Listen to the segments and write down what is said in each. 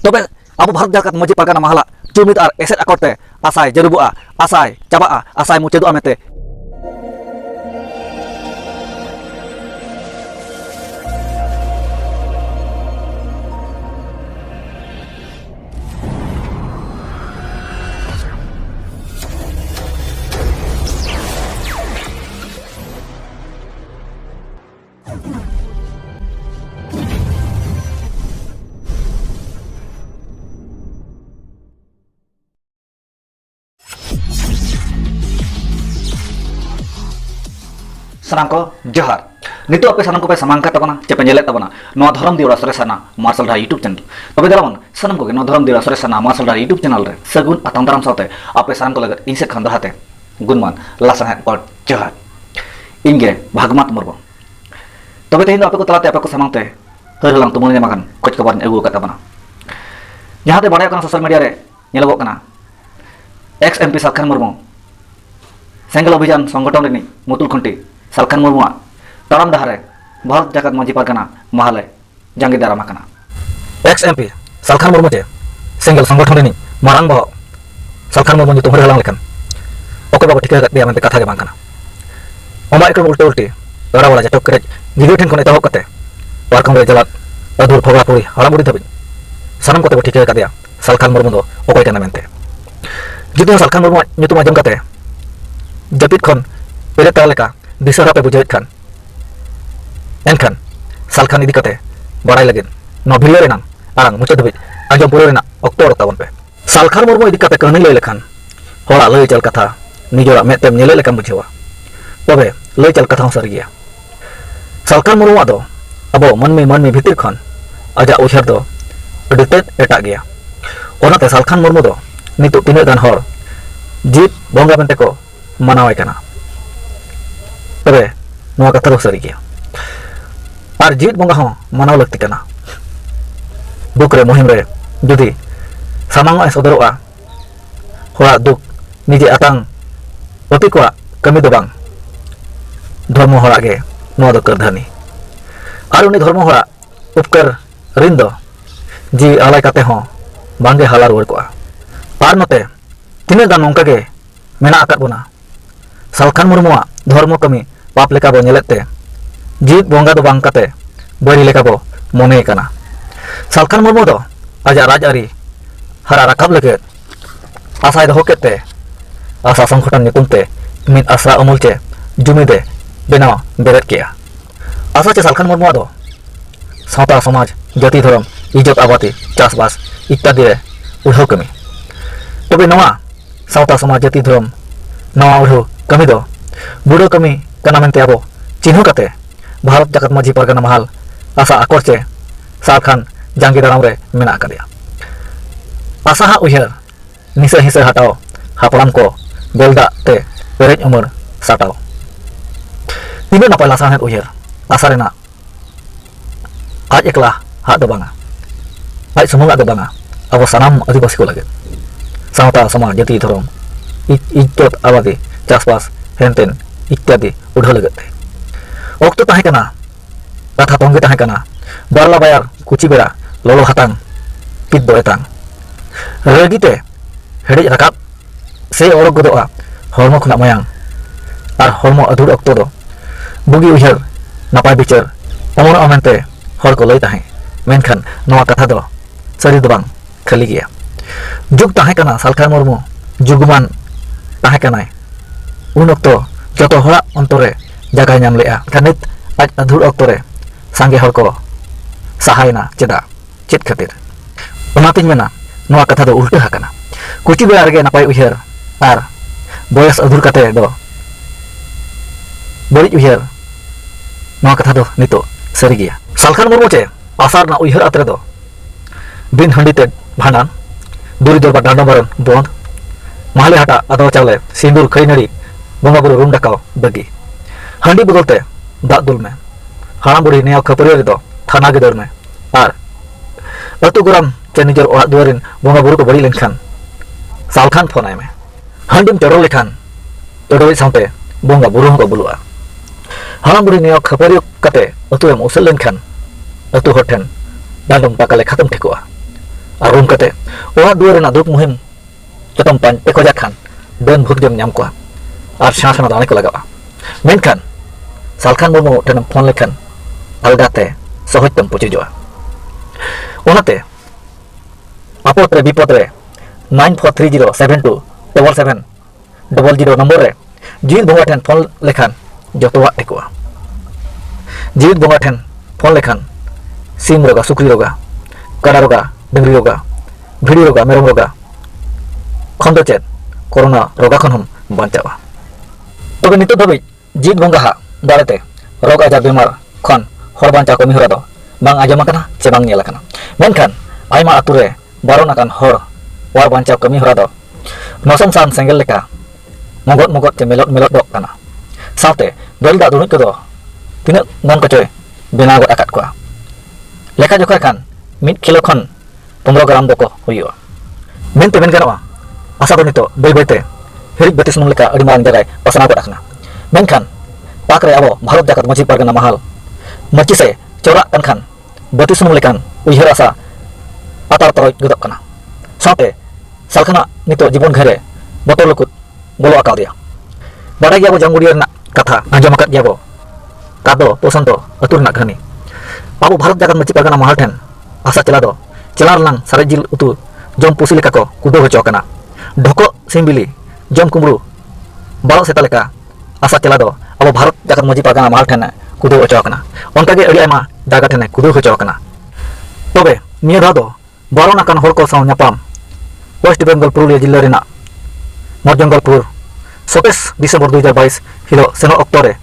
तबे अब भारत जाकत मजी परगना महला जुमिद और एसेट अकड़ते आसाय जरुबुआ आसाय चाबा आसाय मुचादुआ मेते सानाम को जोहार नितो आपे सानाम को पे समांका तबना चेपे नेले तबना नो धरम दिवड़ा सरेसाना मार्शल रा यूट्यूब चैनल तबे दलावन सानाम को नो धरम दिवड़ा सरेसाना मार्शल रा यूट्यूब चैनल रे सगुन अतंतरम साथे आपे सानाम को लगत इनसे खंदराते गुणमान लासन और जोहार इंगे भागमात मुर्मो तबे तेहिन आपे को तलाते आपे को समांगते हर हलांग तुमने मागन कुछ खबर अगु का तबना जहां ते बाड़ाय कना सोशल मीडिया रे नेलगो कना एक्स एमपी सालखान मुर्मो सेंगल अभियान संगठन रे मुतुल खुंटी सालखान मुर्मुआ ताराम डहारे भारत जाकत मजी परगना महाले जांगी दाराम आकना एक्स एमपी सालखान मुर्मु चे सेंगल संगठन रे मारांग बह सालखान मुर्मु जो तुम्हारे हलांग लेखन ओके बाबा ठिका गत दिया मेंते कथा गे बांग कना अमा एक उल्टे उल्टी लड़ा वाला जटक करे गिदियो ठेन खने तहक कते पारकम रे जलात अधुर फोगा पुरी हड़ामुड़ी धबी सानम कते ठिका गत दिया सालखान मुर्मु दो ओके कना मेंते जुदि सालखान मुर्मु nyutum आजम कते जपित खन पेरे तालेका दिसरा पे बुझाइत खान एनखान सालखान इदी कते बड़ाई लगिन न भिले रेनां आरांग मुचा धबि आजम पुरो रेना अक्तो रतावन पे सालखान मुर्मु इदी कते कहनी लय लेखान होड़ा लय चल कथा निजोरा मेतेम नेले लेकाम बुझेवा तबे लय चल कथा सर गया सालखान मुर्मु दो अबो मनमी भितिर खन आजा उछर दो अडितेत एटा गया ओनाते सालखान मुर्मु दो नितु तिने गान हर जीत बोंगा मेंते को मनावाय कना तबे नोआ कथा सरी गया और जीत बोंगा हो मनाव लगती कना दुख रे मुहिम रे जुदी सामांग सदरोआ होड़ा दुख निजे आतांग अति को कमी दो बांग धर्म होड़ा गे नोआ दो करधानी और उनी धर्म होड़ा उपकर रिन दो जी आलाय काते हो बांगे हाला रुवर को और नते तिने गान नोंका गे मेना आकात बोना सालखान मुर्मुआ धर्म कमी पाप लेका बो नेलेते जीत बोंगा दो बांग काते बड़ी लेका बो मोने कना सालखान मुर्मु दो आजा राजआरी हरा राकाब लगे आसाय दो केते आसा संगठन निकुमते मिन आसा अमूलचे जुमिदे बेनाव बेरेट किया आसा चे सालखान मुर्मु दो सावता समाज जाति धर्म इज्जत आबादी चासबास इत्यादि रे उड़ाव कमी तबे नवा सावता समाज जाति धर्म नवा उड़ाव कमी दो बुड़ो कमी कना मेंते आबो चिन्ह कते भारत जाकत मजी परगना महल आसा आकोरचे सालखान जांगी दाराम रे मेना कदिया आसा हा उहर निसे हिसे हटाओ हापड़ाम को बेलदा ते पेरेज उमर साटाओ तिने नपाय लासा है उहर आसा रेना आज एकला हा दो बांगा आज सुमुंग दो बांगा अब सानाम आदिवासी को लगे सावता समाज जाति धर्म इज्जत आबादी चासबास हेनतेन इत्यादि उड़ाव लगते ओक्तो ताहे कना कथा तोंगे ताहे कना बारला बायार कुची बेड़ा लोलो हातांग पिद दो एतांग रगिते हेडेज राकाब से ओरक गदोआ हरमो खुना मायांग और हरमो अधूर अक्तो दो बुगी उहर नापाय बिचार अमन अमेंते हर को लय ताहे मेनखान नवा कथा दो सरी दो बांग खाली गया जुग ताहे कना सालखान मुर्मु जुगमान ताहे कनाय उन अक्तो जतो हड़ा अंतरे जगह नाम लेआ खानित आज अधूर अक्तरे सांगे हर को सहायना चेदा चेत खातिर ओनातिन मेना नवा कथा दो उल्टा हाकना कुची बेड़ा रेगे नापाय उहर आर बयस अधूर कते दो बड़ी उहर नवा कथा दो नितो सरी गया सालखान मुर्मु चे आसार ना उहर अतरे दो बिन हंडीते भांडान दूरी दरबार डांडो बरन बंद महले हटा आदो चावले सिंदूर खैनड़ी बोंगा बुरु रूम डाकाव बगी हांडी बदलते दाग दुल में हाड़ाम बुढ़ी नेव खपरिया रे दो थाना गिदर में और अतु गुराम चे निजर ओड़ा दुआरिन बोंगा बुरु को बड़ी लेनखान सालखान फोन आय में हांडीम चोरो लेखान चोडोई सावते बोंगा बुरु को बुलुआ हाड़ाम बुढ़ी नेव खपरिया कते अतु एम उसल लेनखान अतु हर ठेन डांडम टाका ले खत्म ठेकुआ और रूम कते ओरा दुआर रेना दुख मुहिम जतम पांते खोजा खान डन भूत जम नाम को और सेना सेना दाने को लगा मेनखान सालखान मुर्मू ठेन फोन लेखान अलगाते सहजतम पुचिजोआ ओनाते आपद रे विपद रे 9430727700 नंबर रे जीवित बंगा ठेन फोन लेखान जतवा टेकोआ जीवित बंगा ठेन फोन लेखान सिम रोगा सुक्री रोगा काड़ा रोगा डंगरी रोगा भिड़ी रोगा मेरम रोगा खंड चेत कोरोना रोगा खन हम बांचावा तबे नितो धबि जीवित बंगा दाड़ेते रोग आजार बेमार खन हर बांचा कमी हरा दो बांग आजम आकना चे बांग नेल आकना मेनखान आयमा आतु रे बारोन आकान हर वार बांचा कमी हरा दो नसम सान सेंगेल लेका मगत मगत चे मेलot मेलot दो काना साथे दल दा दुनुक दो तिना गान कचोय बेना गत आकात को लेखा जोखा खान मिड किलो खन 15 ग्राम दको हुयो मेनते मेन गानवा आसा दो नितो बै बैते हिरिक बतिस नुम लेका अडी मारang जगाय पसना गत आकना मेनखान पाक रे आबो भारत जाकत मजी पारगना महल मची से चोरा कन खान बतिस नुम लेकान उयहर आसा आतार तरय गदक कना साथे सालखाना नितो जीवन घरे बतोर लुकुत बोलो आका दिया बाडा गया बो जंगुडियर ना कथा आजम आकत गया बो कादो पोसंतो अतुर ना घनी आबो भारत जाकत मची पारगना महल ठेन आसा चला दो चला रलांग सारे जिल उतु जम पुसी लेका को कुदो होचो कना ढोको सिमबिली जम कुमरू बालो सेता लेका आसा चला दो अब भारत जाकत मजी पारगना महल ठेन कुदो होचो कना ओनकागे अडी आयमा जागा ठेन कुदो होचो कना तबे निया दा दो बारो नाकान हर को साव न्यापाम वेस्ट बेंगल पुरुलिया जिल्ला रेना मरजंगलपुर 27 डिसेम्बर 2022 हिलो सेनो अक्टोरे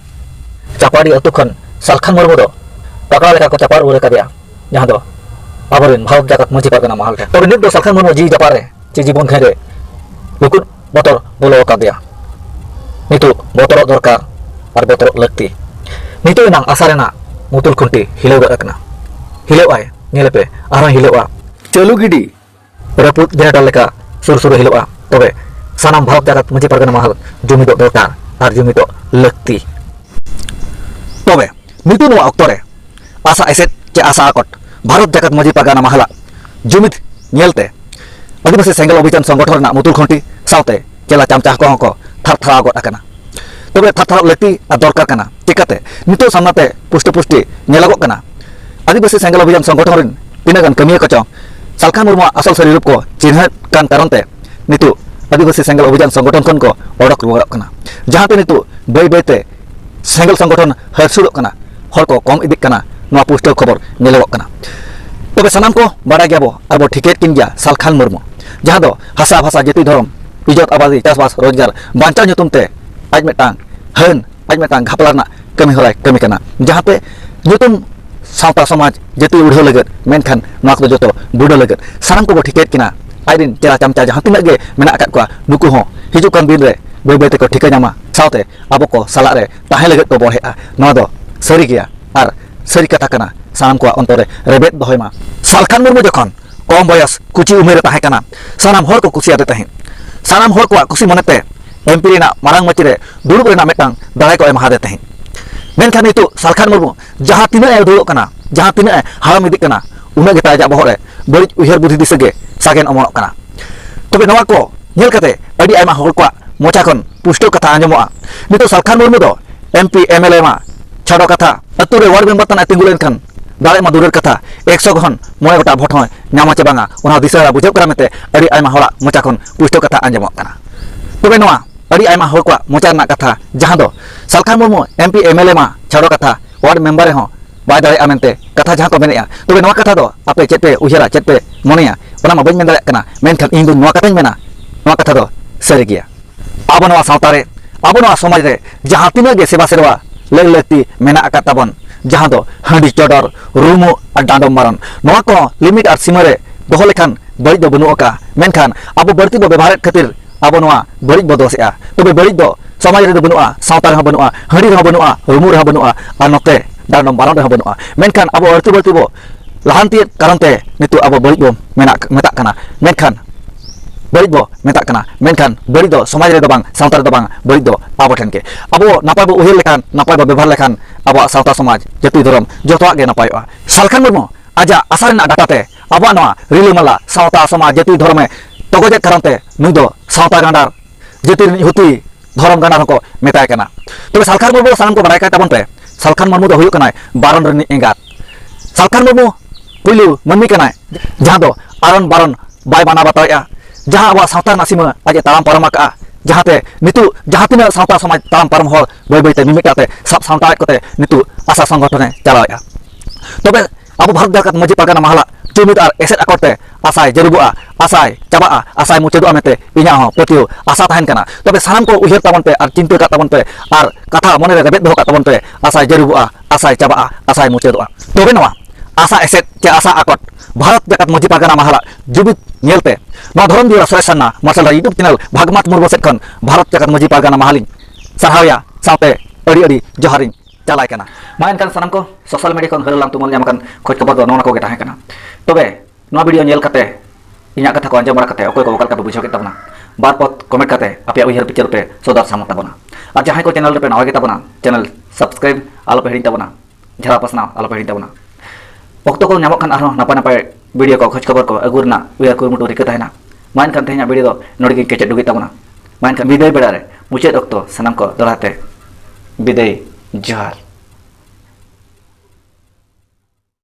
चापाड़ी अतु खन सालखान मुर्मू दो टाका लेका को चापार उरे का दिया जहां दो आबरिन भारत जाकत मजी पारगना महल ठेन तबे नित दो सालखान मुर्मू जी जापारे चे जीवन घरे लुकुट बतर बोलो का दिया नितु बतर दरकार और बतर लगती नितु नांग आसारेना मुतुल खुंटी हिलो गकना हिलो आय नेलेपे आरो हिलो आ चलू गिडी रपुत जेनेटल लेका सुर सुर हिलो आ तबे सानाम भारत जाकत मजी पारगना महल जुमिदो दरकार और जुमिदो लगती तबे नितु नो अक्टोरे आसा एसेट चे आसा आकट भारत जाकत मजी पारगना महल जुमिद नेलते आदिवासी सेंगल अभियान संगठन ना मुतुल खुंटी सावते चला चामचा को थार थारा गट आकना तबे थार थार लगती आ दरकार कना चिकाते नितो सामनाते पुष्टि पुष्टि नेलागो कना आदिवासी सेंगल अभियान संगठन रिन तिना गान कमिया कचों सालखान मुर्मू असल सरी रूप को चिन्ह कान कारणते नितु आदिवासी सेंगल अभियान संगठन खन को ओडक रुवाड़ कना जहां पे नितु बै बैते सेंगल संगठन हरसुड़ कना हर को कम इदिक कना नवा पुष्टि खबर नेलागो कना तबे सानाम को बाड़ा गया बो आबो ठिकेट किन गया सालखान मुर्मू जहां दो हासा भाषा जाति धर्म इजत आबादी चासबास रोजगार बांचा नुतुमते आज मेटांग हन आज मेटांग घापलारना कमी होलाय कमी कना जहां पे नुतुम सावता समाज जाति उड़ो लगत मेनखान नोक दो जतो बुडो लगत सानाम को ठिकेट किना आइदिन चेला चामचा जहां तिना गे मेना आकात को नुकु हो हिजु कान बिन रे बै बै ते को ठिका जामा सावते आबो को साला रे ताहे लगत को बहेआ नो दो सरी गया और सरी कथा कना सानाम को अंतरे रेबेत दहयमा सालखान मुर्मू जखन कम बयस कुची उमेर ताहे कना सानाम हर को कुसियाते ताहे सानाम हर को कुसी मनते एमपी रेना मारांग मची रे दुरुब रेना मेटांग दाय को एमा हादे ताहे मेनखान नितु सालखान मुर्मू जहां तिना ए दुरुब कना जहां तिना हाराम इदिक कना उना गेता जा बहरे बरिज उहेर बुद्धि दिसगे सागेन अमनक कना तबे नवा को नेल कते अडी आयमा हर को मोचा खन पुष्टो कथा आंजमोआ नितु सालखान मुर्मू दो एमपी एमएलए मा छाड़ो कथा अतु रे वार्ड मेंबर तना तिंगुलेन खान दाड़े मा दुरेर कथा 100 खन 9 गोटा भोट होय नामा चे बांगा ओना दिसरा बुझो करा मेते अडी आयमा हरा मोचा खन पुष्टो कथा आंजमक कना तबे नवा अडी आयमा हर को मोचा ना कथा जहां दो सालखान मुर्मू एमपी एमएलए मा छाड़ो कथा वार्ड मेंबर हो बाय दाड़े आमेनते कथा जहां को मेनेया तबे नवा कथा दो आपे चेते उहिरा चेते मोनेया ओना मा बइन मेन दाड़े कना मेनखान इन दो नवा कथाኝ मेना नवा कथा दो सरी गया आबो नवा सावता रे आबो नवा समाज रे जहां तिना गे सेवा सेवा लगती मेना आका ताबन जहां दो हंडी चोडर रूमो और डांडम मारन नवा को लिमिट और सीमा रे दोहो लेखान बड़ी दो बनु का मेनखान आबो बढ़ती बो व्यवहार खातिर आबो नवा बड़ी बदोसेआ तबे बड़ी दो समाज रे दो बनुआ सावता रे बनुआ हंडी रे बनुआ रूमो रे बनुआ और नते डांडम मारन रे बनुआ मेनखान आबो अर्थी बढ़ती बो लहानती कारणते नितु आबो बड़ी बो मेता कना मेनखान बड़ी दो मेता कना मेनखान बड़ी दो समाज रे दो बांग सावता रे दो बांग बड़ी दो आबो ठेन के आबो नापाय बो उहिर लेखान नापाय बो व्यवहार लेखान आबो सावता समाज जाति धर्म जतोआ गे नापायआ सालखान मुर्मू आजा आशा डाटाते अब रिलीमाला सावता समाज जाति धर्मे तगजे कारण नुई दो सावता गांडार जाति हुती धर्म गांडार को मेताय कना तबे सालखार मुर्मू सानाम को बाराय तबन पे सालखार मुर्मू दो हुयु कनाय बारन रनि एंगात सालखार मुर्मू पुलु मनमी कनाय जहां दो आरन बारन बाय बाना बताया जहां अब सावता नासीमा आजे ताराम परम का जहाते नितु जहां तिना सावता समाज ताराम परम हर बय बयते मिमिटाते सब सावता कोते नितु आशा संगठने चलाया तबे अब भारत जगत मजी पारगाना महला जुमिद और एसेट अकॉर्डते आसाय जरुबुआ आसाय चाबा आसाय मुचादुआ मेते इना हो पतियो आशा तहन कना तबे सानाम को उहिर ताबन पे और चिंता का ताबन पे और कथा मने रे रेबेद दो का ताबन पे आसाय जरुबुआ आसाय चाबा आसाय मुचादुआ तबे नवा आशा एसेट के आशा अकॉर्ड भारत जगत मजी पारगाना महला जुमिद नेलते न धरम दिवस सरेसना मार्शल यूट्यूब चैनल भागमात मुर्मू सेट खन भारत जगत मजी पारगाना महलिन सरहाया साथे अड़ी अड़ी जोहारिन चलाय कना मा एनकान सानाम को सोशल मीडिया खन हरलाम तुमल ᱧᱟᱢ kan खोज खबर दो नोना को गे ताहे कना तबे नो वीडियो नेल कते इना कथा को अंजम बड़ा कते ओकोय को वकल का बुझाव के तबना बार पत कमेंट कते आपे उहिर पिक्चर पे सदर साम तबना और जहां को चैनल पे नवा गे तबना चैनल सब्सक्राइब आलो पे हिड़ी तबना झरा पसना आलो पे हिड़ी तबना वक्त को ᱧᱟᱢᱚᱜ खान आरो नपा नपा वीडियो को खोज खबर को अगुरना उया कुरमुटु रिका ताहेना मा एनकान तेहना वीडियो दो नोडी के केचे दुगी तबना मा एनकान विदाय बेड़ा रे मुचाद अक्तो सानाम को दराते विदाय जोहार।